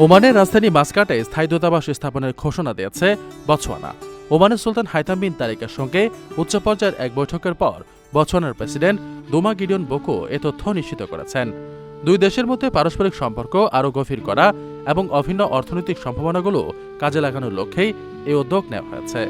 ওমানের রাজধানী মাসকাটে স্থায়ী দূতাবাস স্থাপনের ঘোষণা দিয়েছে বতসোয়ানা। ওমানের সুলতান হাইথাম বিন তারিকের সঙ্গে উচ্চ পর্যায়ের এক বৈঠকের পর বতসোয়ানার প্রেসিডেন্ট দোমা গিডিয়ন বোকো এ তথ্য নিশ্চিত করেছেন। দুই দেশের মধ্যে পারস্পরিক সম্পর্ক আরও গভীর করা এবং অভিন্ন অর্থনৈতিক সম্ভাবনাগুলো কাজে লাগানোর লক্ষ্যেই এই উদ্যোগ নেওয়া হয়েছে।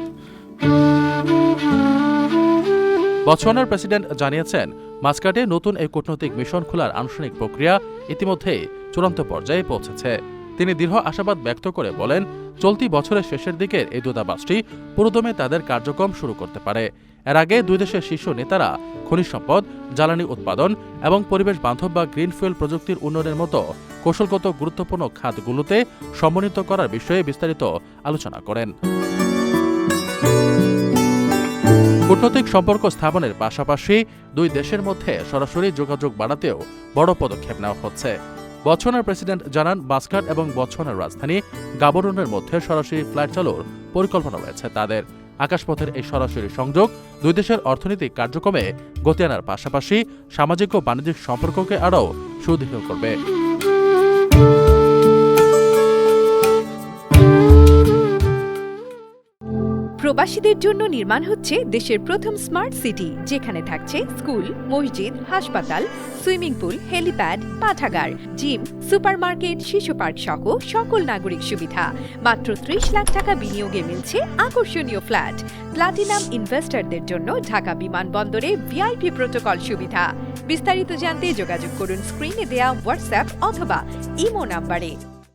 বতসোয়ানার প্রেসিডেন্ট জানিয়েছেন, মাসকাটে নতুন এই কূটনৈতিক মিশন খোলার আনুষ্ঠানিক প্রক্রিয়া ইতিমধ্যেই চূড়ান্ত পর্যায়ে পৌঁছেছে। তিনি দৃঢ় আশাবাদ ব্যক্ত করে বলেন, চলতি বছরের শেষের দিকের এই দূতাবাসটি পুরোদমে তাদের কার্যক্রম শুরু করতে পারে। এর আগে দুই দেশের শীর্ষ নেতারা খনিজ সম্পদ, জ্বালানি উৎপাদন এবং পরিবেশ বান্ধব বা গ্রিন ফুয়েল প্রযুক্তির উন্নয়নের মতো কৌশলগত গুরুত্বপূর্ণ খাতগুলোতে সমন্বিত করার বিষয়ে বিস্তারিত আলোচনা করেন। কূটনৈতিক সম্পর্ক স্থাপনের পাশাপাশি দুই দেশের মধ্যে সরাসরি যোগাযোগ বাড়াতেও বড় পদক্ষেপ নেওয়া হচ্ছে। বতসোয়ানার প্রেসিডেন্ট জানান, মাসকাট এবং বতসোয়ানার রাজধানী গাবরনের মধ্যে সরাসরি ফ্লাইট চালুর পরিকল্পনা রয়েছে তাদের। আকাশপথের এই সরাসরি সংযোগ দুই দেশের অর্থনৈতিক কার্যক্রমে গতি আনার পাশাপাশি সামাজিক ও বাণিজ্যিক সম্পর্ককে আরও সুদৃঢ় করবে। প্রবাসীদের জন্য নির্মাণ হচ্ছে দেশের প্রথম স্মার্ট সিটি, যেখানে থাকছে স্কুল, মসজিদ, হাসপাতাল, সুইমিং পুল, হেলিপ্যাড, পাঠাগার, জিম, সুপারমার্কেট, শিশু পার্ক সহ সকল নাগরিক সুবিধা। মাত্র ৩০ লাখ টাকা বিনিয়োগে মিলছে আকর্ষণীয় ফ্ল্যাট। প্লাটিনাম ইনভেস্টরদের জন্য ঢাকা বিমানবন্দরে ভিআইপি প্রোটোকল সুবিধা। বিস্তারিত জানতে যোগাযোগ করুন স্ক্রিনে দেয়া হোয়াটসঅ্যাপ অথবা ইমো নাম্বারে।